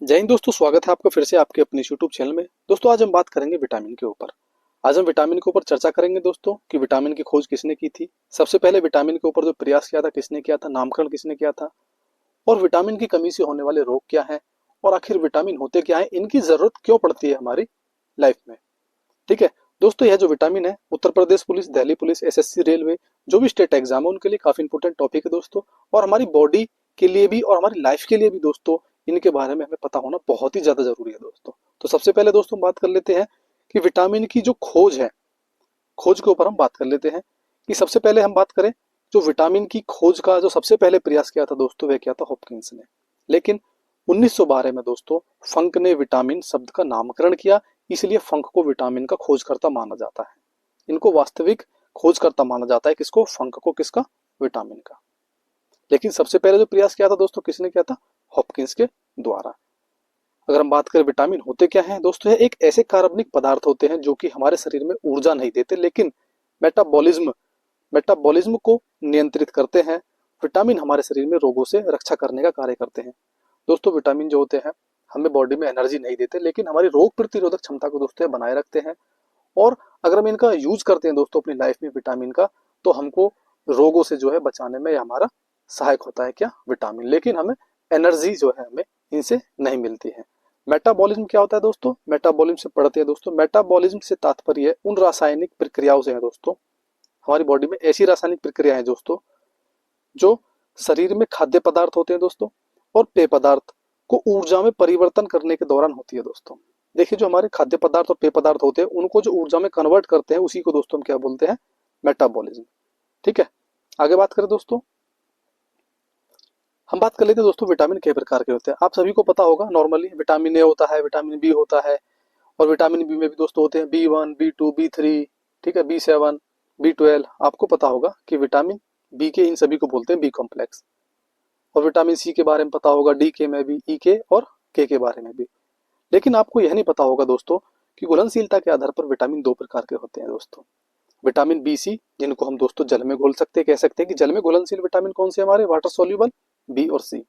जय हिंद दोस्तों, स्वागत है आपका फिर से आपके अपने यूट्यूब चैनल में। दोस्तों आज हम बात करेंगे विटामिन के ऊपर। आज हम विटामिन के ऊपर चर्चा करेंगे दोस्तों कि विटामिन की खोज किसने की थी, सबसे पहले विटामिन के ऊपर जो प्रयास किया था किसने किया था, नामकरण किसने किया था, और विटामिन की कमी से होने वाले रोग क्या हैं, और आखिर विटामिन होते क्या हैं, इनकी जरूरत क्यों पड़ती है हमारी लाइफ में। ठीक है दोस्तों, यह जो विटामिन है Uttar Pradesh police, Delhi police, SSC, railway, जो भी स्टेट एग्जाम है उनके लिए काफी इंपॉर्टेंट टॉपिक है दोस्तों। और हमारी बॉडी के लिए भी और हमारी लाइफ के लिए भी दोस्तों इनके बारे में हमें पता होना बहुत ही ज्यादा जरूरी है दोस्तों। तो सबसे पहले दोस्तों बात कर लेते हैं कि विटामिन की जो खोज है, खोज के ऊपर हम बात कर लेते हैं कि सबसे पहले हम बात करें जो विटामिन की खोज का जो सबसे पहले प्रयास किया था दोस्तों, वह किया था हॉपकिंस ने। लेकिन 1912 में दोस्तों फंक ने विटामिन शब्द का नामकरण किया, इसलिए फंक को विटामिन का खोजकर्ता माना जाता है। इनको वास्तविक खोजकर्ता माना जाता है, किसको? फंक को। किसका? विटामिन का। लेकिन सबसे पहले जो प्रयास किया था दोस्तों किसने किया था? हॉपकिंस के द्वारा। अगर हम बात करें विटामिन होते क्या हैं दोस्तों, ये एक ऐसे कार्बनिक पदार्थ होते हैं जो कि हमारे शरीर में ऊर्जा नहीं देते, लेकिन मेटाबॉलिज्म मेटाबॉलिज्म को नियंत्रित करते हैं। विटामिन हमारे शरीर में रोगों से रक्षा करने का कार्य करते हैं। दोस्तों विटामिन जो होते हैं हमें बॉडी में एनर्जी नहीं देते, लेकिन हमारी रोग प्रतिरोधक क्षमता को दोस्तों बनाए रखते हैं। और अगर हम इनका यूज करते हैं दोस्तों अपनी लाइफ में विटामिन का, तो हमको रोगों से जो है बचाने में हमारा सहायक होता है। क्या? विटामिन। लेकिन हमें एनर्जी जो है हमें इनसे नहीं मिलती है। मेटाबॉलिज्म क्या होता है दोस्तों? मेटाबॉलिज्म से पढ़ते हैं दोस्तों। मेटाबॉलिज्म से तात्पर्य उन रासायनिक प्रक्रियाओं से है दोस्तों। हमारी बॉडी में ऐसी रासायनिक प्रक्रियाएं दोस्तों जो शरीर में खाद्य पदार्थ होते हैं दोस्तों और पेय पदार्थ को ऊर्जा में परिवर्तन करने के दौरान होती है दोस्तों। देखिए जो हमारे खाद्य पदार्थ और पेय पदार्थ होते हैं उनको जो ऊर्जा में कन्वर्ट करते हैं उसी को दोस्तों हम क्या बोलते हैं? मेटाबॉलिज्म। ठीक है, आगे बात करें दोस्तों, हम बात कर लेते हैं दोस्तों विटामिन कई प्रकार के होते हैं। आप सभी को पता होगा, नॉर्मली विटामिन ए होता है, विटामिन बी होता है, और विटामिन बी में भी दोस्तों होते हैं बी1, बी2, बी3, ठीक है, बी7, बी12। आपको पता होगा कि विटामिन बी के इन सभी को बोलते हैं बी कॉम्प्लेक्स। और विटामिन सी के बारे में पता होगा, डी के में भी, ई के और के बारे में भी। लेकिन आपको यह नहीं पता होगा दोस्तों कि घुलनशीलता के आधार पर विटामिन दो प्रकार के होते हैं दोस्तों। विटामिन बी सी, जिनको हम दोस्तों जल में घोल सकते हैं, कह सकते हैं कि जल में घुलनशील विटामिन कौन से हमारे? वाटर सोल्यूबल, बी और सी।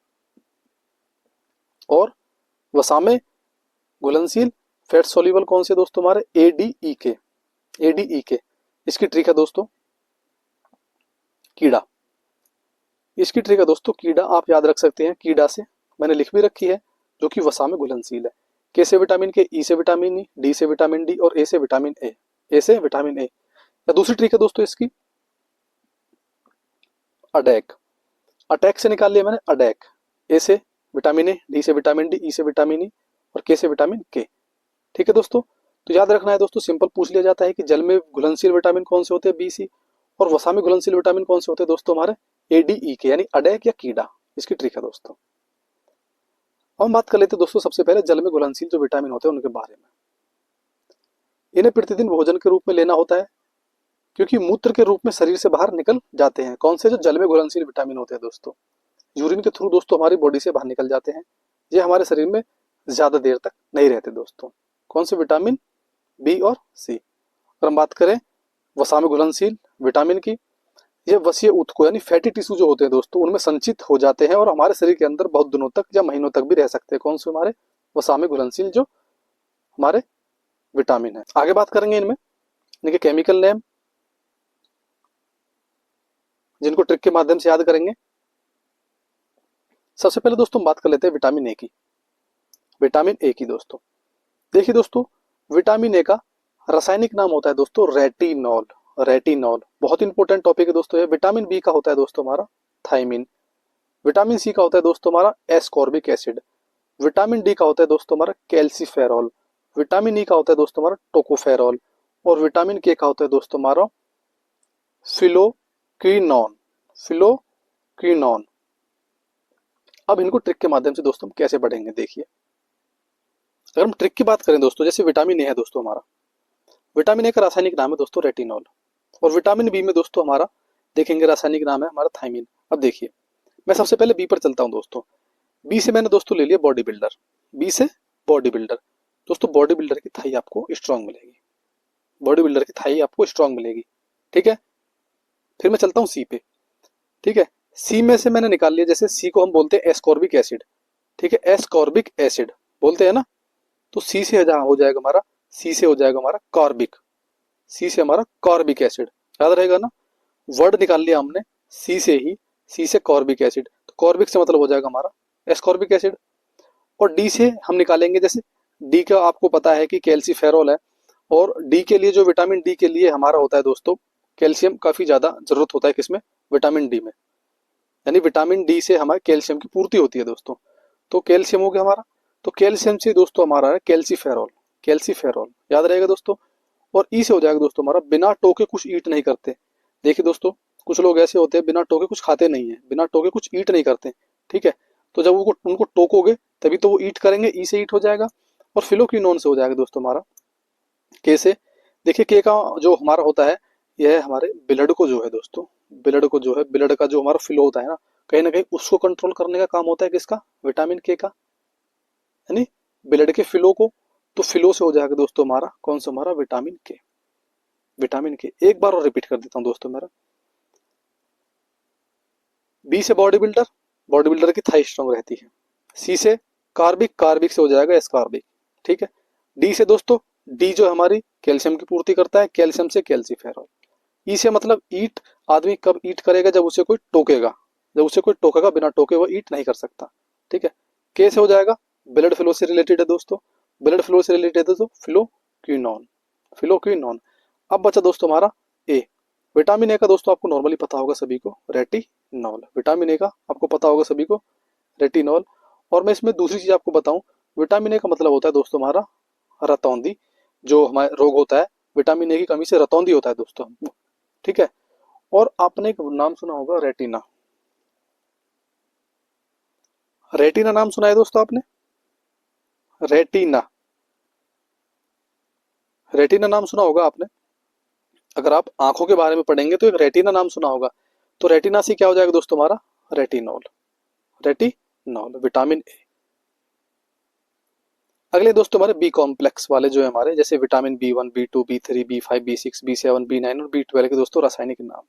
और वसा में घुलनशील फैट सोल्यूबल कौन से दोस्तों? हमारे ए डी ई के। ए डी ई के। इसकी ट्रिक है दोस्तों कीड़ा। इसकी ट्रिक है दोस्तों कीड़ा। आप याद रख सकते हैं कीड़ा से, मैंने लिख भी रखी है, जो कि वसा में घुलनशील है। के से विटामिन के, ई से विटामिन ई, डी से विटामिन डी और ए से विटामिन ए। ए से विटामिन ए। या दूसरी ट्रिक है दोस्तों इसकी अडैक। अटैक से निकाल लिया मैंने अडैक। ए से विटामिन ए, डी से विटामिन डी, ई से विटामिन ई और के से विटामिन के। ठीक है दोस्तों, तो याद रखना है दोस्तों, सिंपल पूछ लिया जाता है कि जल में घुलनशील विटामिन कौन से होते हैं? B C. और वसा में घुलनशील विटामिन कौन से होते हैं दोस्तों? हमारे ए डी ई के, यानी अडैक या कीड़ा। इसकी ट्रिक है दोस्तों। अब हम बात कर लेते हैं दोस्तों सबसे पहले जल में घुलनशील जो विटामिन होते हैं उनके बारे में। इन्हें प्रतिदिन भोजन के रूप में लेना होता है, क्योंकि मूत्र के रूप में शरीर से बाहर निकल जाते हैं। कौन से? जो जल में घुलनशील विटामिन होते हैं दोस्तों, यूरिन के थ्रू दोस्तों हमारी बॉडी से बाहर निकल जाते हैं। ये हमारे शरीर में ज्यादा देर तक नहीं रहते दोस्तों। कौन से? विटामिन बी और सी। अगर हम बात करें वसा में घुलनशील विटामिन की, ये वसीय ऊतकों यानी फैटी टिश्यू जो होते हैं दोस्तों उनमें संचित हो जाते हैं और हमारे शरीर के अंदर बहुत दिनों तक या महीनों तक भी रह सकते हैं। कौन से? हमारे वसा में घुलनशील जो हमारे विटामिन है। आगे बात करेंगे इनमें, इनके केमिकल नेम, जिनको ट्रिक के माध्यम से याद करेंगे। सबसे पहले दोस्तों बात कर लेते हैं विटामिन ए की। विटामिन ए की दोस्तों देखिए दोस्तों, विटामिन ए का रासायनिक नाम होता है दोस्तों रेटिनॉल। रेटिनॉल बहुत इंपॉर्टेंट टॉपिक है दोस्तों। ये विटामिन बी का होता है दोस्तों हमारा थायमिन। विटामिन सी का होता है दोस्तों हमारा एस्कॉर्बिक एसिड। विटामिन डी का होता है दोस्तों हमारा कैल्सीफेरॉल। विटामिन ई का होता है दोस्तों हमारा टोकोफेरॉल। और विटामिन के का होता है दोस्तों हमारा फिलोक्विनोन। फिलोक्विनोन। अब इनको ट्रिक के माध्यम से दोस्तों हम कैसे पढ़ेंगे, देखिए। अगर हम ट्रिक की बात करें दोस्तों, जैसे विटामिन ए है दोस्तों हमारा, विटामिन ए का रासायनिक नाम है दोस्तों रेटिनॉल। और विटामिन बी में दोस्तों हमारा देखेंगे रासायनिक नाम है हमारा थायमिन। अब देखिए, मैं सबसे पहले बी पर चलता हूं दोस्तों। बी से मैंने दोस्तों ले लिया बॉडी बिल्डर। बी से बॉडी बिल्डर। दोस्तों बॉडी बिल्डर की थाई आपको स्ट्रांग मिलेगी। बॉडी बिल्डर की थाई आपको स्ट्रांग मिलेगी। ठीक है, फिर मैं चलता हूँ सी पे। ठीक है, सी में से मैंने निकाल लिया, जैसे सी को हम बोलते हैं एस्कॉर्बिक एसिड। ठीक है, एस्कॉर्बिक एसिड बोलते हैं ना। तो सी से जहाँ हो जाएगा हमारा, सी से हो जाएगा हमारा कॉर्बिक, सी से हमारा कॉर्बिक एसिड, याद रहेगा ना। वर्ड निकाल लिया हमने सी से ही, सी से कॉर्बिक एसिड, तो कॉर्बिक से मतलब हो जाएगा हमारा एस्कॉर्बिक एसिड। और डी से हम निकालेंगे, जैसे डी का आपको पता है कि कैल्सीफेरॉल है, और डी के लिए जो विटामिन डी के लिए हमारा होता है दोस्तों, कैल्शियम काफी ज्यादा जरूरत होता है किसमें, विटामिन डी में। यानी विटामिन डी से हमारे कैल्शियम की पूर्ति होती है दोस्तों। तो कैल्शियम हो गया हमारा, तो कैल्शियम से दोस्तों हमारा है कैल्सीफेरॉल, कैल्सीफेरॉल याद रहेगा दोस्तों। और ई से हो जाएगा दोस्तों हमारा बिना टोके कुछ ईट नहीं करते। देखिए दोस्तों, कुछ लोग ऐसे होते हैं बिना टोके कुछ खाते नहीं है, बिना टोके कुछ ईट नहीं करते, ठीक है। तो जब उनको उनको टोकोगे तभी तो वो ईट करेंगे, ई से ईट हो जाएगा। और फिलोक्विनोन से हो जाएगा दोस्तों हमारा के से। देखिए के का जो हमारा होता है, यह हमारे ब्लड को जो है दोस्तों, ब्लड को जो है, ब्लड का जो हमारा फ्लो होता है ना कहीं उसको कंट्रोल करने का काम होता है किसका, विटामिन के का, यानी ब्लड के फ्लो को। तो फ्लो से हो जाएगा दोस्तों हमारा कौन सा, हमारा विटामिन के, विटामिन के। एक बार और रिपीट कर देता हूं दोस्तों मेरा, बी से बॉडी बिल्डर, बॉडी बिल्डर की थाई स्ट्रांग रहती है। सी से कार्बिक, कार्बिक से हो जाएगा एस्कॉर्बिक, ठीक है। डी से दोस्तों, डी जो हमारी कैल्शियम की पूर्ति करता है, कैल्शियम से कैल्सीफेरॉल। ई से मतलब ईट, आदमी कब ईट करेगा, जब उसे कोई टोकेगा, जब उसे कोई टोकेगा, बिना टोके वो ईट नहीं कर सकता, ठीक है। के से हो जाएगा ब्लड फ्लो से रिलेटेड है दोस्तों, ब्लड फ्लो से रिलेटेड है तो फ्लोक्विनोन, फ्लोक्विनोन। अब बचा दोस्तों हमारा ए, विटामिन ए का दोस्तों आपको नॉर्मली पता होगा सभी को, रेटिनॉल, विटामिन ए का आपको पता होगा सभी को, रेटिनॉल। और मैं इसमें दूसरी चीज आपको बताऊं, विटामिन ए का मतलब होता है दोस्तों हमारा रतौंधी, जो हमारा रोग होता है विटामिन ए की कमी से, रतौंधी होता है दोस्तों, ठीक है। और आपने एक नाम सुना होगा रेटिना, रेटिना नाम सुना है दोस्तों आपने, रेटिना, रेटिना नाम सुना होगा आपने। अगर आप आंखों के बारे में पढ़ेंगे तो एक रेटिना नाम सुना होगा। तो रेटिना से क्या हो जाएगा दोस्तों हमारा, रेटिनॉल, रेटिनॉल, विटामिन ए। अगले दोस्तों हमारे बी कॉम्प्लेक्स वाले जो है हमारे, जैसे vitamin B1, बी2, B3, B5, B6, बी7, बी9 और बी12 के दोस्तों रासायनिक नाम।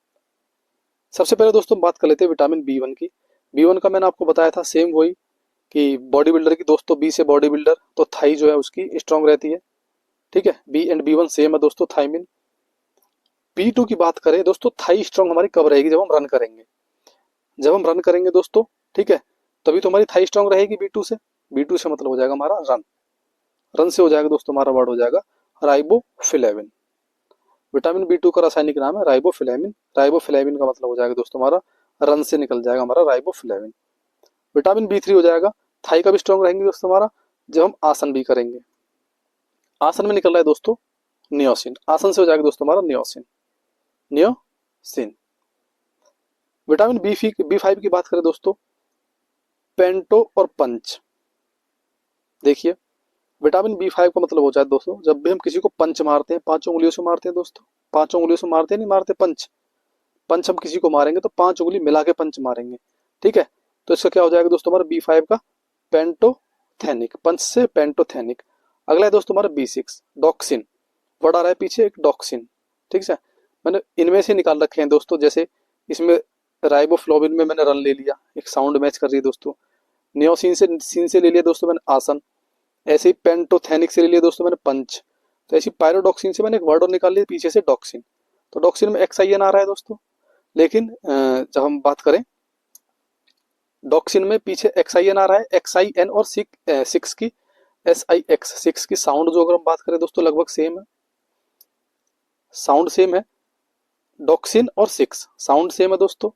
सबसे पहले दोस्तों बात कर लेते हैं विटामिन बी1 की। बी1 का मैंने आपको बताया था सेम वही कि बॉडी बिल्डर की दोस्तों, बी से बॉडी बिल्डर तो थाई जो है उसकी स्ट्रांग रहती है, ठीक है। बी एंड बी1 सेम है दोस्तों, थाइमिन। बी2 की बात करें दोस्तों, थाई स्ट्रांग हमारी कब रहेगी, जब हम रन करेंगे, जब हम रन करेंगे दोस्तों, ठीक है, तभी तो हमारी थाई स्ट्रांग रहेगी बी2 से। बी2 से मतलब हो जाएगा हमारा रन, रन से हो जाएगा दोस्तों हमारा वर्ड हो जाएगा राइबोफ्लेविन। विटामिन बी2 का रासायनिक नाम है राइबोफ्लेविन, राइबोफ्लेविन का मतलब हो जाएगा दोस्तों हमारा रन से निकल जाएगा हमारा राइबोफ्लेविन। विटामिन बी3 हो जाएगा, थाई का भी स्ट्रांग रहेंगे दोस्तों हमारा, जब हम आसन भी करेंगे। आसन में निकल रहा है दोस्तों नियोसिन, आसन से हो जाएगा दोस्तों हमारा नियोसिन, नियोसिन। विटामिन बी5 की बात करें दोस्तों, पेंटो और पंच। देखिए विटामिन बी5 का मतलब हो जाए दोस्तों, जब भी हम किसी को पंच मारते हैं, पांचों उंगलियों से मारते हैं दोस्तों, पांचों उंगलियों से मारते हैं, नहीं मारते पंच, पंच हम किसी को मारेंगे तो पांच उंगली मिला के पंच मारेंगे, ठीक है। तो इसका क्या हो जाएगा दोस्तों हमारा बी5 का पेंटोथेनिक, पंच से पेंटोथेनिक। अगला है दोस्तों हमारा बी6 डॉक्सिन, वर्ड आ रहा है पीछे एक डॉक्सिन, ठीक है। मैंने इनमें से निकाल रखे हैं दोस्तों, जैसे इसमें राइबोफ्लोविन में मैंने रन ले लिया, एक साउंड मैच कर रही है दोस्तों। नियोसिन से, सीन से ले लिया दोस्तों मैंने आसन, ऐसे ही पेंटोथेनिक से ले लिया दोस्तों मैंने पंच। तो ऐसी पायरोडॉक्सिन से मैंने एक वर्ड और निकाल लिया पीछे से डॉक्सिन। तो डॉक्सिन में एक्सआईएन आ रहा है दोस्तों, लेकिन जब हम बात करें डॉक्सिन में पीछे एक्सआईएन आ रहा है, एक्सआईएन और सिक्स की SIX, सिक्स की साउंड जो अगर हम बात करें दोस्तों लगभग सेम है, साउंड सेम है, डॉक्सिन और सिक्स साउंड सेम है दोस्तों।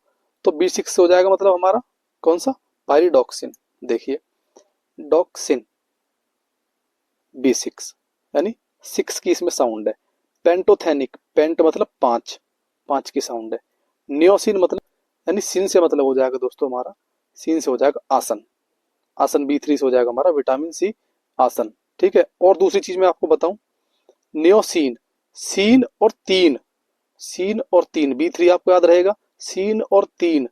तो B6 से हो जाएगा मतलब हमारा कौन सा, पायरिडॉक्सिन। देखिए डॉक्सिन B6, यानी 6 की इसमें साउंड है। पेंटोथेनिक, पेंट मतलब पांच, पांच की साउंड है। नियोसिन मतलब, यानी सिन से मतलब हो जाएगा दोस्तों हमारा, सिन से हो जाएगा आसन, आसन B3 से हो जाएगा हमारा विटामिन सी आसन, ठीक है। और दूसरी चीज मैं आपको बताऊं, नियोसिन, सीन और तीन, सीन और तीन B3 आपको याद रहेगा, सीन और तीन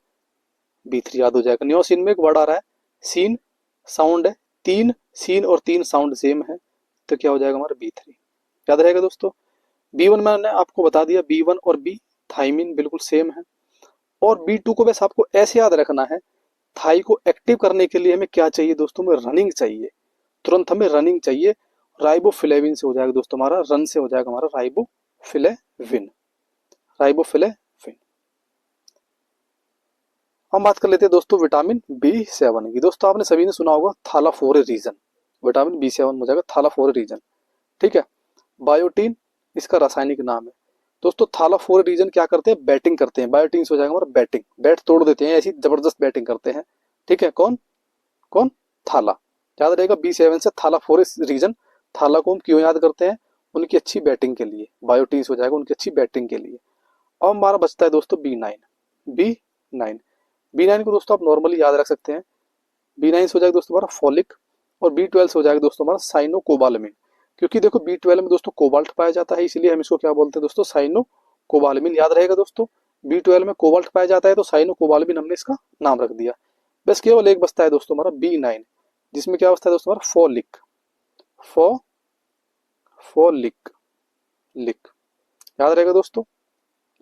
B3 याद हो जाएगा। नियोसिन में एक वर्ड आ रहा है सीन, साउंड है, तीन, सीन और तीन साउंड सेम है, तो क्या हो जाएगा हमारा B3 याद रहेगा दोस्तों। B1 मैंने आपको बता दिया, B1 और B थाइमिन बिल्कुल सेम है। और B2 को बस आपको ऐसे याद रखना है, थाई को एक्टिव करने के लिए हमें क्या चाहिए दोस्तों, हमें रनिंग चाहिए, तुरंत हमें रनिंग चाहिए। राइबोफ्लेविन से हो जाएगा दोस्तों हमारा, रन से हो जाएगा हमारा राइबोफ्लेविन, राइबोफ्लेविन। हम बात कर लेते हैं दोस्तों विटामिन B7 की। दोस्तों आपने सभी ने सुना होगा थालाफोरेरीजन, विटामिन B7 हो जाएगा थालाफोरेरीजन, ठीक है। बायोटीन इसका रासायनिक नाम है दोस्तों। थालाफोरेरीजन क्या करते हैं, बैटिंग करते हैं, बायोटीन से हो जाएगा हमारा बैटिंग, बैट तोड़ देते हैं, ऐसी जबरदस्त बैटिंग करते हैं, ठीक है। कौन कौन, थाला, याद रहेगा B7 से थालाफोरेरीजन। थाला को हम क्यों याद करते हैं, उनकी अच्छी बैटिंग के लिए, बायोटीन से हो जाएगा उनकी अच्छी बैटिंग के लिए। अब हमारा बचता है दोस्तों B9, B9 को दोस्तों आप नॉर्मली याद रख सकते हैं। B9 से हो जाएगा दोस्तों हमारा फॉलिक, और B12 से हो जाएगा दोस्तों हमारा साइनोकोबालामिन। क्योंकि देखो B12 में दोस्तों कोबाल्ट पाया जाता है, इसलिए हम इसको क्या बोलते हैं दोस्तों, साइनोकोबालामिन, याद रहेगा दोस्तों। B12 में कोबाल्ट पाया जाता है तो साइनोकोबालामिन हमने इसका नाम रख दिया। बस केवल एक बचता है दोस्तों हमारा B9, जिसमें क्या बचता है दोस्तों हमारा फॉलिक, फॉलिक, लिक, याद रहेगा दोस्तों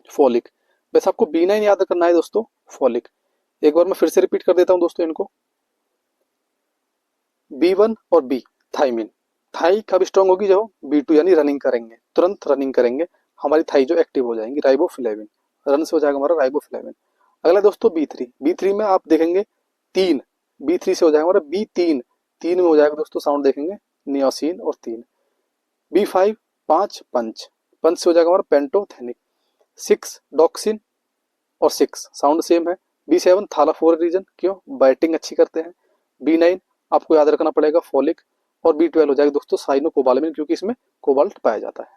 फॉलिक। बस आपको B9 याद करना है दोस्तों, फॉलिक। एक बार मैं फिर से रिपीट कर देता हूं दोस्तों इनको। B1 और B, थाइमिन, थाई कब स्ट्रांग होगी, जब B2 यानी रनिंग करेंगे, तुरंत रनिंग करेंगे, हमारी थाई जो एक्टिव हो जाएंगी, राइबोफ्लेविन, रन से हो जाएगा हमारा राइबोफ्लेविन। अगला दोस्तों B3 में आप देखेंगे 3, B3 से हो जाएगा हमारा B3, 3 में हो जाएगा दोस्तों साउंड देखेंगे नियोसिन और 3। B5 5, पंच, पंच से हो जाएगा हमारा पेंटोथेनिक। 6 डॉक्सिन और 6 साउंड सेम है। B7 थालाफोरेरीजन, क्यों, बैटिंग अच्छी करते हैं। B9 आपको याद रखना पड़ेगा फॉलिक, और B12 हो जाएगा दोस्तों साइनोकोबालामिन, क्योंकि इसमें कोबाल्ट पाया जाता है।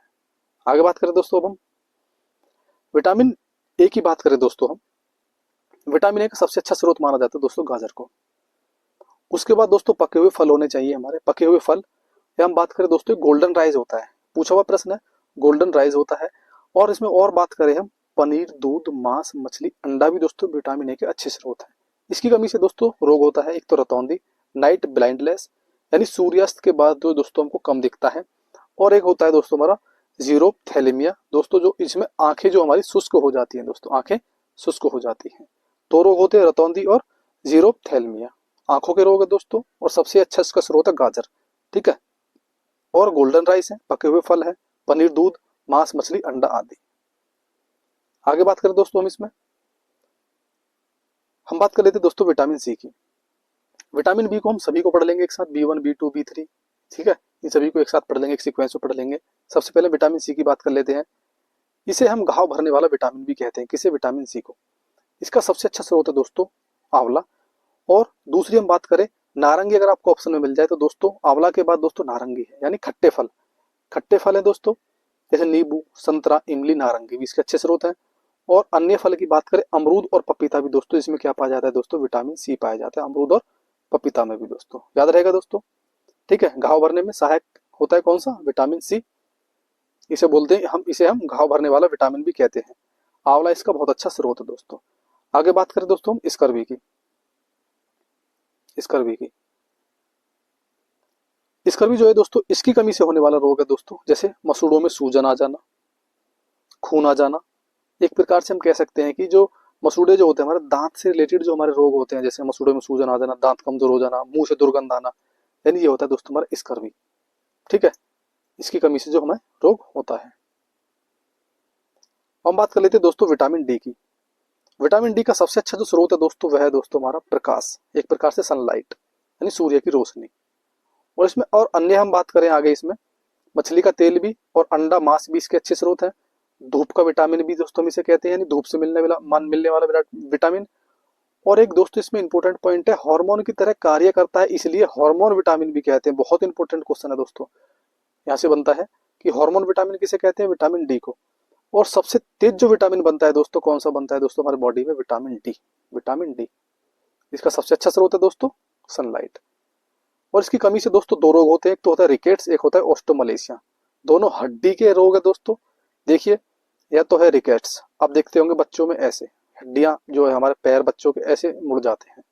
आगे बात करें दोस्तों, अब हम विटामिन ए की बात करें दोस्तों। हम विटामिन ए का सबसे अच्छा स्रोत माना जाता है दोस्तों गाजर को। उसके बाद दोस्तों पके हुए फल होने चाहिए हमारे, पके हुए फल, या हम बात करें दोस्तों गोल्डन राइस होता है, पूछा हुआ प्रश्न है, गोल्डन राइस होता है। और इसमें और बात करें हम, पनीर, दूध, मांस, मछली, अंडा भी दोस्तों विटामिन ए के अच्छे स्रोत हैं। इसकी कमी से दोस्तों रोग होता है, एक तो रतौंधी, नाइट ब्लाइंडनेस, यानी सूर्यास्त के बाद जो दोस्तों हमको कम दिखता है, और एक होता है दोस्तों हमारा जीरोथैलेमिया दोस्तों, जो इसमें आंखें जो हमारी शुष्क हो जाती हैं दोस्तों, आंखें शुष्क हो जाती हैं। दो रोग होते हैं, रतौंधी और जीरोथैलेमिया, आंखों के रोग है दोस्तों, और सबसे अच्छा इसका स्रोत है गाजर, ठीक है। और गोल्डन राइस है, पके हुए फल है, पनीर, दूध, मांस, मछली, अंडा आदि। आगे बात करें दोस्तों हम बात कर लेते हैं दोस्तों विटामिन सी की। विटामिन बी को हम सभी को पढ़ लेंगे एक साथ, B1 B2 B3, ठीक है, इन सभी को एक साथ पढ़ लेंगे, एक सीक्वेंस में पढ़ लेंगे। सबसे पहले विटामिन सी की बात कर लेते हैं। इसे हम घाव भरने वाला विटामिन भी कहते हैं, किसे, विटामिन सी को। इसका सबसे अच्छा स्रोत है दोस्तों आंवला। और दूसरी हम बात करें नारंगी, अगर आपको ऑप्शन में मिल जाए तो दोस्तों आंवला के बाद दोस्तों नारंगी है, यानी खट्टे फल, खट्टे फल है दोस्तों, जैसे नींबू, संतरा, इमली, नारंगी भी इसके अच्छे स्रोत हैं। और अन्य फल की बात करें, अमरूद और पपीता भी दोस्तों, इसमें क्या पाया जाता है दोस्तों, विटामिन सी पाया जाता है अमरूद और पपीता में भी दोस्तों, याद रहेगा दोस्तों, ठीक है। घाव भरने में सहायक होता है कौन सा, विटामिन सी, इसे बोलते हैं हम, इसे हम घाव भरने वाला विटामिन भी कहते हैं। आंवला इसका बहुत अच्छा स्रोत है दोस्तों। आगे बात करें दोस्तों हम स्कर्वी की, स्कर्वी की, स्कर्वी जो है दोस्तों, इसकी कमी से होने वाला रोग है दोस्तों, जैसे मसूड़ों में सूजन आ जाना, खून आ जाना। एक प्रकार से हम कह सकते हैं कि जो मसूड़े जो होते हैं हमारे दांत से रिलेटेड जो हमारे रोग होते हैं, जैसे मसूड़े में सूजन आ जाना, दांत कमजोर हो जाना, मुंह से दुर्गंध आना, यानी ये होता है दोस्तों हमारा स्कर्वी, ठीक है। इसकी कमी से जो हमें रोग होता है। हम बात कर लेते हैं दोस्तों विटामिन डी की। विटामिन डी का सबसे अच्छा जो स्रोत है दोस्तों, वह है दोस्तों हमारा प्रकाश, एक प्रकार से सनलाइट, यानी सूर्य की रोशनी। और इसमें और अन्य हम बात करें आगे, इसमें मछली का तेल भी और अंडा, मांस भी इसके अच्छे स्रोत है। धूप का विटामिन भी दोस्तों हम इसे कहते हैं, यानी धूप से मिलने वाला विटामिन। और एक दोस्तों इसमें इंपॉर्टेंट पॉइंट है, हार्मोन की तरह कार्य करता है, इसलिए हार्मोन विटामिन भी कहते हैं। बहुत इंपॉर्टेंट क्वेश्चन है दोस्तों, यहाँ से बनता है कि हार्मोन विटामिन किसे कहते हैं, विटामिन डी को। और सबसे तेज जो विटामिन बनता है दोस्तों, कौन सा बनता है दोस्तों हमारे बॉडी में, विटामिन डी, विटामिन डी। इसका सबसे अच्छा स्रोत है दोस्तों सनलाइट। और इसकी कमी से दोस्तों दो रोग होते हैं, एक तो होता है रिकेट्स, एक होता है ऑस्टोमलेशिया। दोनों हड्डी के रोग है दोस्तों। देखिए, यह तो है रिकेट्स, आप देखते होंगे बच्चों में ऐसे हड्डियां जो है हमारे पैर बच्चों के ऐसे मुड़ जाते हैं।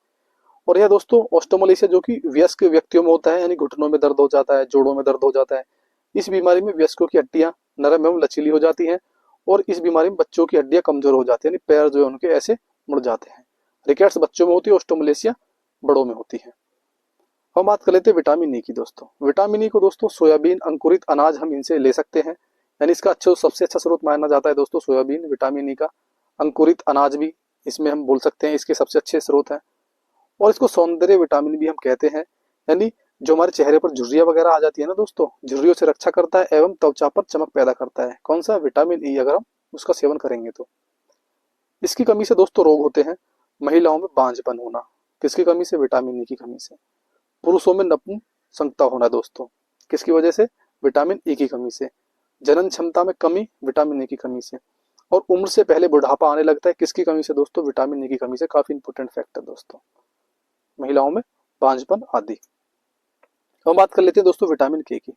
और यह दोस्तों ऑस्टोमलेशिया जो कि वयस्क व्यक्तियों में होता है, यानी घुटनों में दर्द हो जाता है, जोड़ों में दर्द हो जाता है। इस बीमारी में वयस्कों की हड्डियां नरम एवं लचीली हो जाती हैं, और इस बीमारी में बच्चों की हड्डियां कमजोर हो जाती है, यानी पैर जो है उनके ऐसे मुड़ जाते हैं। रिकेट्स बच्चों में होती है, ओस्टोमलेशिया बड़ों में होती है। हम बात कर लेते हैं विटामिन ई की दोस्तों। विटामिन ई को दोस्तों सोयाबीन, अंकुरित अनाज हम इनसे ले सकते हैं, यानी इसका सबसे अच्छा स्रोत माना जाता है दोस्तों सोयाबीन, विटामिन ई का। अंकुरित अनाज भी इसमें हम बोल सकते हैं इसके सबसे अच्छे स्रोत हैं। और इसको सौंदर्य विटामिन भी हम कहते हैं, यानी जो हमारे चेहरे पर झुर्रियां वगैरह आ जाती है ना दोस्तों, झुर्रियों से रक्षा करता है एवं त्वचा पर चमक पैदा करता है। कौन सा? विटामिन ई, अगर हम उसका सेवन करेंगे तो। इसकी कमी से दोस्तों रोग होते हैं। महिलाओं में बांझपन होना, किसकी कमी से? विटामिन ई की कमी से। पुरुषों में नपुंसकता होना दोस्तों, किसकी वजह से? विटामिन ई की कमी से। जनन क्षमता में कमी, विटामिन ई की कमी से। और उम्र से पहले बुढ़ापा आने लगता है, किसकी कमी से दोस्तों? विटामिन ई की कमी से। काफी इंपोर्टेंट फैक्टर दोस्तों, महिलाओं में बांझपन आदि। हम बात कर लेते हैं दोस्तों विटामिन के की।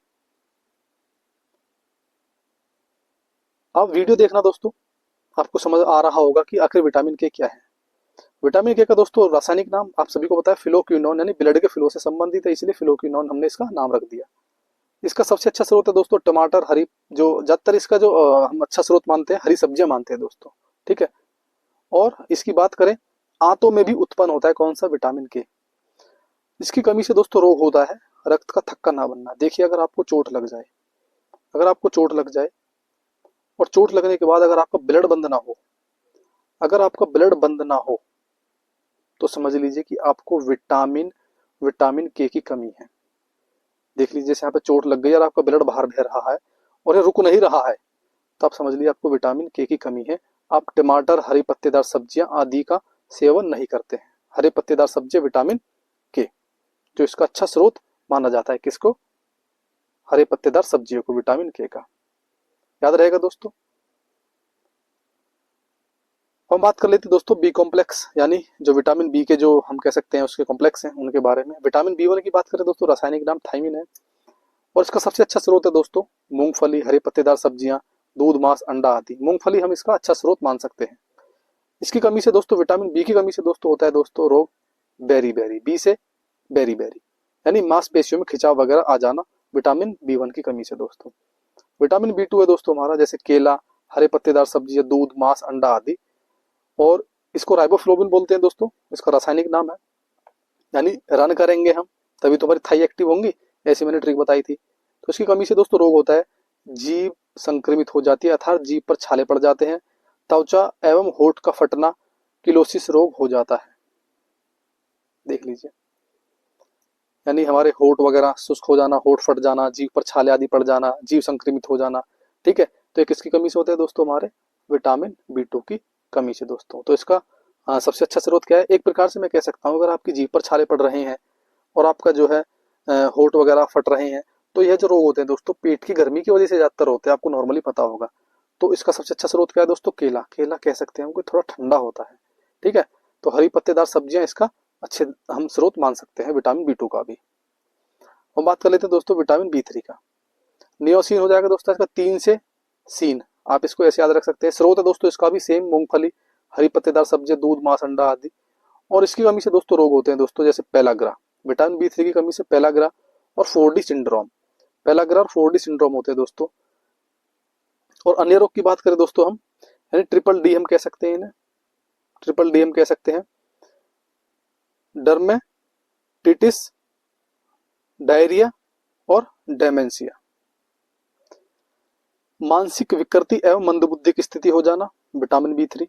आप वीडियो देखना दोस्तों, आपको समझ आ रहा होगा कि आखिर विटामिन के क्या है। विटामिन के का दोस्तों रासायनिक नाम आप सभी को पता है, फिलोक्विनोन, यानी ब्लड के फ्लो से संबंधित है, इसलिए फिलोक्विनोन हमने इसका नाम रख दिया। इसका सबसे अच्छा स्रोत है दोस्तों टमाटर, हरी, जो ज्यादातर इसका जो हम अच्छा स्रोत मानते हैं, हरी सब्जियां मानते हैं दोस्तों, ठीक है। और इसकी बात करें, आंतों में भी उत्पन्न होता है, कौन सा? विटामिन के। इसकी कमी से दोस्तों रोग होता है रक्त का थक्का ना बनना। देखिए, अगर आपको चोट लग जाए, अगर आपको चोट लग जाए और चोट लगने के बाद अगर आपका ब्लड बंद ना हो, अगर आपका ब्लड बंद ना हो तो समझ लीजिए कि आपको विटामिन के की कमी है। देख लीजिए, जैसे यहाँ पे चोट लग गई और आपका ब्लड बाहर बह रहा है और ये रुक नहीं रहा है, तो आप समझ लीजिए आपको विटामिन के की कमी है। आप टमाटर, हरी पत्तेदार सब्जियां आदि का सेवन नहीं करते हैं। हरे पत्तेदार सब्जियां विटामिन के, जो इसका अच्छा स्रोत माना जाता है, किसको? हरे पत्तेदार सब्जियों को, विटामिन के का। याद रहेगा दोस्तों। हम बात कर लेते हैं दोस्तों बी कॉम्प्लेक्स, यानी जो विटामिन बी के जो हम कह सकते हैं उसके कॉम्प्लेक्स हैं, उनके बारे में। विटामिन बी वन की बात करें दोस्तों, रासायनिक नाम थायमिन है, और इसका सबसे अच्छा स्रोत है दोस्तों मूंगफली, हरे पत्तेदार सब्जियां, दूध, मांस, अंडा आदि। मूंगफली हम इसका अच्छा स्रोत मान सकते हैं। इसकी कमी से दोस्तों, विटामिन बी की कमी से दोस्तों होता है दोस्तों रोग बेरी, बी से बेरी, यानी मांसपेशियों में खिंचाव वगैरह आ जाना, विटामिन बी वन की कमी से दोस्तों। विटामिन बी टू है दोस्तों हमारा, जैसे केला, हरे पत्तेदार सब्जियां, दूध, मांस, अंडा आदि। और इसको राइबोफ्लोविन बोलते हैं दोस्तों, इसका रासायनिक नाम है। यानी रन करेंगे हम तभी तुम्हारी थाई एक्टिव होंगी, ऐसी मैंने ट्रिक बताई थी। तो इसकी कमी से दोस्तों रोग होता है, जीभ संक्रमित हो जाती है, अर्थात जीभ पर छाले पड़ जाते हैं, त्वचा एवं होठ का फटना, किलोसिस रोग हो जाता है। देख लीजिए, यानी हमारे होठ वगैरह शुष्क हो जाना, होठ फट जाना, जीभ पर छाले आदि पड़ जाना, जीभ संक्रमित हो जाना, ठीक है। तो ये किसकी कमी से होता है दोस्तों? हमारे विटामिन बी टू की कमी से दोस्तों। तो इसका सबसे अच्छा स्रोत क्या है? एक प्रकार से मैं कह सकता हूँ, अगर आपकी जीभ पर छाले पड़ रहे हैं और आपका जो है होठ वगैरह फट रहे हैं, तो यह जो रोग होते हैं दोस्तों पेट की गर्मी की वजह से ज्यादातर होते हैं, आपको नॉर्मली पता होगा। तो इसका सबसे अच्छा स्रोत क्या है दोस्तों? केला। केला कह सकते हैं हमको, थोड़ा ठंडा होता है, ठीक है। तो हरी पत्तेदार सब्जियां इसका अच्छे हम स्रोत मान सकते हैं विटामिन बी टू का भी। हम बात कर लेते हैं दोस्तों विटामिन बी थ्री का। नियोसिन हो जाएगा दोस्तों इसका, 3 से सीन, आप इसको ऐसे याद रख सकते हैं। स्रोत है दोस्तों इसका भी सेम, मूंगफली, हरी पत्तेदार सब्जियां, दूध, मांस, अंडा आदि। और इसकी कमी से दोस्तों रोग होते हैं दोस्तों, जैसे पेलाग्रा। विटामिन बी थ्री की कमी से पेलाग्रा और 4D सिंड्रोम, पेलाग्रा और 4D सिंड्रोम होते हैं दोस्तों। और अन्य रोग की बात करें दोस्तों हम, यानी ट्रिपल डी हम कह सकते हैं इन्हें, ट्रिपल डी हम कह सकते हैं, डर्मेटिटिस, डायरिया और डेमेंशिया। मानसिक विकृति एवं मंदबुद्धि की स्थिति हो जाना, विटामिन बी थ्री।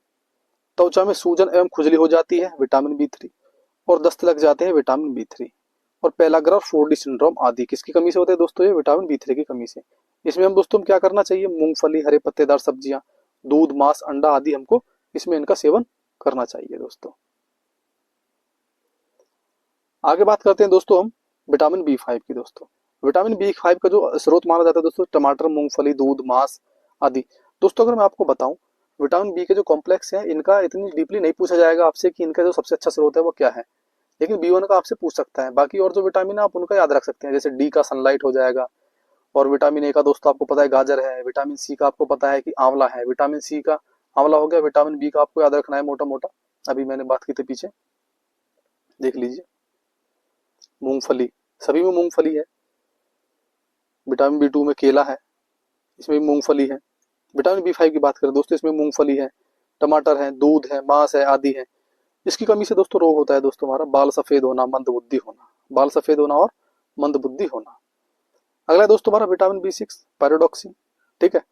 त्वचा में सूजन एवं खुजली हो जाती है, विटामिन बी थ्री। और दस्त लग जाते हैं, विटामिन बी थ्री। और पेलाग्रा और 4D सिंड्रोम आदि किसकी कमी से होते हैं दोस्तों? ये विटामिन बी थ्री की कमी से। इसमें हम दोस्तों क्या करना चाहिए? मूंगफली, हरे पत्तेदार सब्जियां, दूध, मांस, अंडा आदि हमको इसमें इनका सेवन करना चाहिए दोस्तों। आगे बात करते हैं दोस्तों हम विटामिन बी फाइव की दोस्तों। विटामिन बी फाइव का जो स्रोत माना जाता है दोस्तों, टमाटर, मूंगफली, दूध, मांस आदि। दोस्तों अगर मैं आपको बताऊं, विटामिन बी के जो कॉम्प्लेक्स है, इनका इतनी डीपली नहीं पूछा जाएगा आपसे कि इनका जो सबसे अच्छा स्रोत है वो क्या है, लेकिन बी वन का आपसे पूछ सकता है। बाकी और जो विटामिन है आप उनका याद रख सकते हैं, जैसे डी का सनलाइट हो जाएगा, और विटामिन ए का दोस्तों आपको पता है गाजर है, विटामिन सी का आपको पता है कि आंवला है, विटामिन सी का आंवला हो गया। विटामिन बी का आपको याद रखना है मोटा मोटा, अभी मैंने बात की थी पीछे, देख लीजिए, मूंगफली, सभी में मूंगफली है। विटामिन बी टू में केला है, इसमें भी मूंगफली है। विटामिन बी फाइव की बात करें दोस्तों, इसमें मूंगफली है, टमाटर है, दूध है, मांस है आदि है। इसकी कमी से दोस्तों रोग होता है दोस्तों हमारा बाल सफेद होना, मंदबुद्धि होना, बाल सफेद होना और मंदबुद्धि होना। अगला है दोस्तों हमारा विटामिन B6 पैराडॉक्सिन, ठीक है,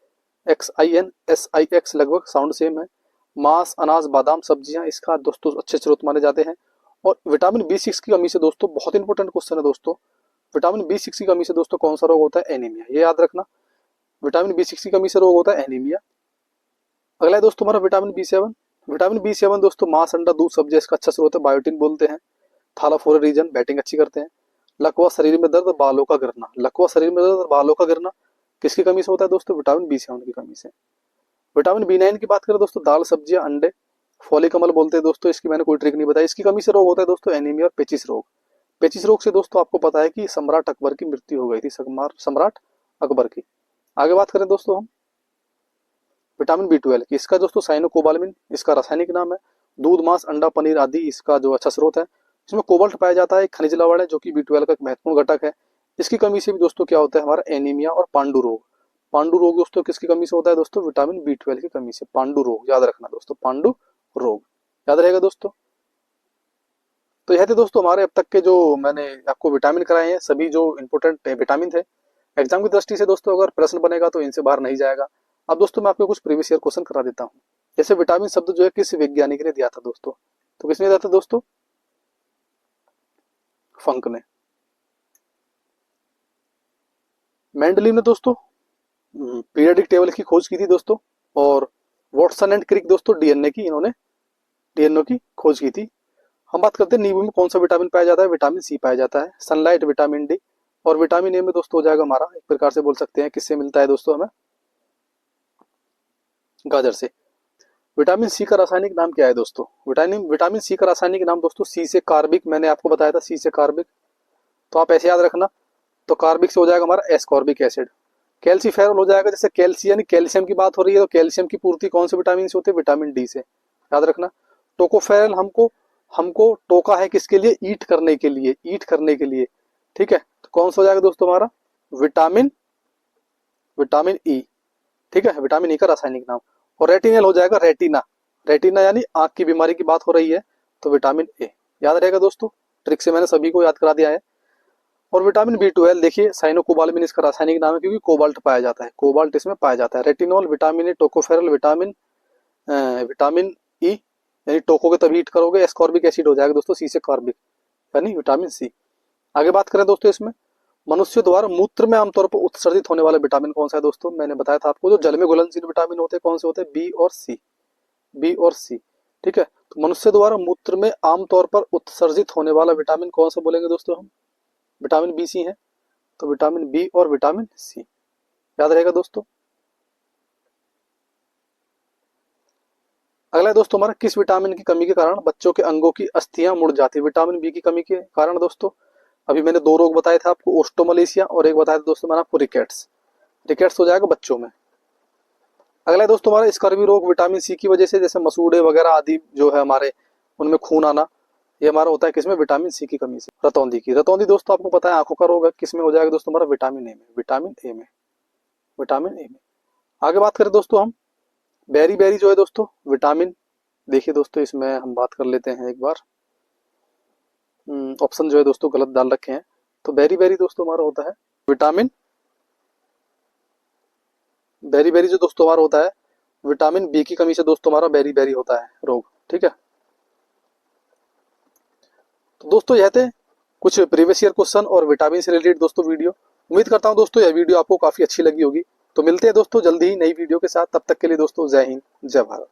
XIN SIX लगभग साउंड सेम है। मांस, अनाज, बादाम, सब्जियां इसका दोस्तों अच्छे स्रोत माने जाते हैं। और विटामिन B6 की कमी से दोस्तों बहुत इंपॉर्टेंट क्वेश्चन है दोस्तों, विटामिन B6 की कमी से दोस्तों कौन सा रोग होता है? एनीमिया, ये याद रखना, विटामिन B6 की कमी से रोग होता है एनीमिया। अगला है दोस्तों हमारा विटामिन B7, विटामिन B7 दोस्तों मांस, अंडा, दूध, सब्जी इसका अच्छा स्रोत है, बायोटिन बोलते हैं। थालाफोर रीजन बैटिंग अच्छी करते हैं। लकवा, शरीर में दर्द, बालों का गिरना, लकवा, शरीर में दर्द, बालों का गिरना किसकी कमी से होता है दोस्तों? विटामिन B7 की कमी से। विटामिन B9 की बात करें दोस्तों, दाल, सब्जियां, अंडे, फॉलिक अमल बोलते हैं दोस्तों, इसकी मैंने कोई ट्रिक नहीं बताई। इसकी कमी से रोग होता है दोस्तों एनीमिया और पेचिस रोग। पेचिस रोग से दोस्तों आपको पता है कि सम्राट अकबर की मृत्यु हो गई थी, सम्राट अकबर की। आगे बात करें दोस्तों हम विटामिन B12 की, इसका दोस्तों साइनोकोबालामिन इसका रासायनिक नाम है। दूध, मांस, अंडा, पनीर आदि इसका जो अच्छा स्रोत है। इसमें कोबाल्ट पाया जाता है, एक खनिज लवण है जो कि B12 का एक महत्वपूर्ण घटक है। इसकी कमी से भी दोस्तों क्या होता है हमारा? एनीमिया और पांडु रोग। पांडु रोग दोस्तों किसकी कमी से होता है दोस्तों? विटामिन B12 की कमी से। पांडु रोग याद रखना दोस्तों, पांडु रोग याद रहेगा दोस्तों। तो यह थे दोस्तों हमारे अब तक के जो मैंने आपको विटामिन कराए हैं, सभी जो इंपोर्टेंट विटामिन थे। एग्जाम की दृष्टि से दोस्तों अगर प्रश्न बनेगा तो इनसे बाहर नहीं जाएगा। अब दोस्तों मैं आपको कुछ प्रीवियस ईयर क्वेश्चन करा देता हूँ। जैसे विटामिन शब्द जो है किस वैज्ञानिक ने दिया था दोस्तों? तो किसने दिया था दोस्तों? फंक ने। मेंडलीव ने दोस्तों पीरियडिक टेबल की खोज की थी दोस्तों। और वॉटसन एंड क्रिक दोस्तों डीएनए की, इन्होंने डीएनए की खोज की थी। हम बात करते हैं नींबू में कौन सा विटामिन पाया जाता है? विटामिन C पाया जाता है। सनलाइट, विटामिन D और विटामिन A में दोस्तों हो जाएगा हमारा, एक प्रकार से बोल सकते हैं किससे मिलता है दोस्तों हमें? गाजर से। विटामिन C का रासायनिक नाम क्या है दोस्तों? विटामिन C का रासायनिक नाम दोस्तों C से कार्बिक, मैंने आपको बताया था C से कार्बिक, तो आप ऐसे याद रखना। तो कार्बिक से हो जाएगा हमारा एस्कॉर्बिक एसिड। कैल्सीफेरॉल हो जाएगा, जैसे कैल्शियम यानी कैल्शियम की बात हो रही है तो कैल्शियम की पूर्ति कौन से विटामिन से होती है? विटामिन D से, याद रखना। टोकोफेरल हमको हमको टोका है किसके लिए? ईट करने के लिए, ईट करने के लिए, ठीक है। तो कौन सा हो जाएगा दोस्तों हमारा? विटामिन विटामिन E, ठीक है, विटामिन E का रासायनिक नाम। और रेटिनल हो जाएगा रेटिना, रेटिना यानी आंख की बीमारी की बात हो रही है तो विटामिन A याद रहेगा दोस्तों। ट्रिक से मैंने सभी को याद करा दिया है। और विटामिन B12 देखिए साइनोकोबालामिन इसका रासायनिक नाम है क्योंकि कोबाल्ट पाया जाता है, कोबाल्ट इसमें पाया जाता है। Retinol, vitamin A, tocopherol, vitamin E यानी टोको के तभी ईट करोगे, एस्कॉर्बिक एसिड हो जाएगा दोस्तों C से कार्बिक यानी विटामिन C। आगे बात करें दोस्तों इसमें मनुष्य द्वारा मूत्र में आमतौर पर उत्सर्जित होने वाला विटामिन कौन सा है दोस्तों? मैंने बताया था आपको जो जल में घुलनशील विटामिन होते हैं कौन से होते हैं? बी और सी, ठीक है। तो मनुष्य द्वारा मूत्र में आमतौर पर उत्सर्जित होने वाला विटामिन कौन सा बोलेंगे दोस्तों हम? विटामिन B, C है, तो विटामिन B और विटामिन C याद रहेगा दोस्तों। अगला है दोस्तों हमारा किस विटामिन की कमी के कारण बच्चों के अंगों की अस्थियां मुड़ जाती है? विटामिन B की कमी के कारण दोस्तों। अभी मैंने दो रोग बताए थे आपको, ओस्टोमलेशिया और एक बताया था दोस्तों मैंने आपको रिकेट्स। रिकेट्स हो जाएगा बच्चों में। अगला है दोस्तों हमारा स्कर्वी रोग विटामिन C की वजह से, जैसे मसूड़े वगैरह आदि जो है हमारे उनमें खून आना, ये हमारा होता है किसमें? विटामिन C की कमी से। रतौंधी की, रतौंधी दोस्तों आपको पता है आंखों का रोग है, किसमें हो जाएगा दोस्तों हमारा? विटामिन A में, विटामिन A में, विटामिन A में। आगे बात करें दोस्तों हम बेरी बेरी जो है दोस्तों विटामिन, देखिए दोस्तों इसमें हम बात कर लेते हैं एक बार, ऑप्शन जो है दोस्तों गलत डाल रखे हैं। तो बेरी बेरी दोस्तों हमारा होता है विटामिन, बेरी बेरी जो दोस्तों हमारा होता है विटामिन B की कमी से दोस्तों हमारा बेरी बेरी होता है रोग, ठीक है। तो दोस्तों यह थे कुछ प्रीवियस ईयर क्वेश्चन और विटामिन से रिलेटेड दोस्तों वीडियो। उम्मीद करता हूं दोस्तों यह वीडियो आपको काफी अच्छी लगी होगी। तो मिलते हैं दोस्तों जल्दी ही नई वीडियो के साथ, तब तक के लिए दोस्तों जय हिंद, जय भारत।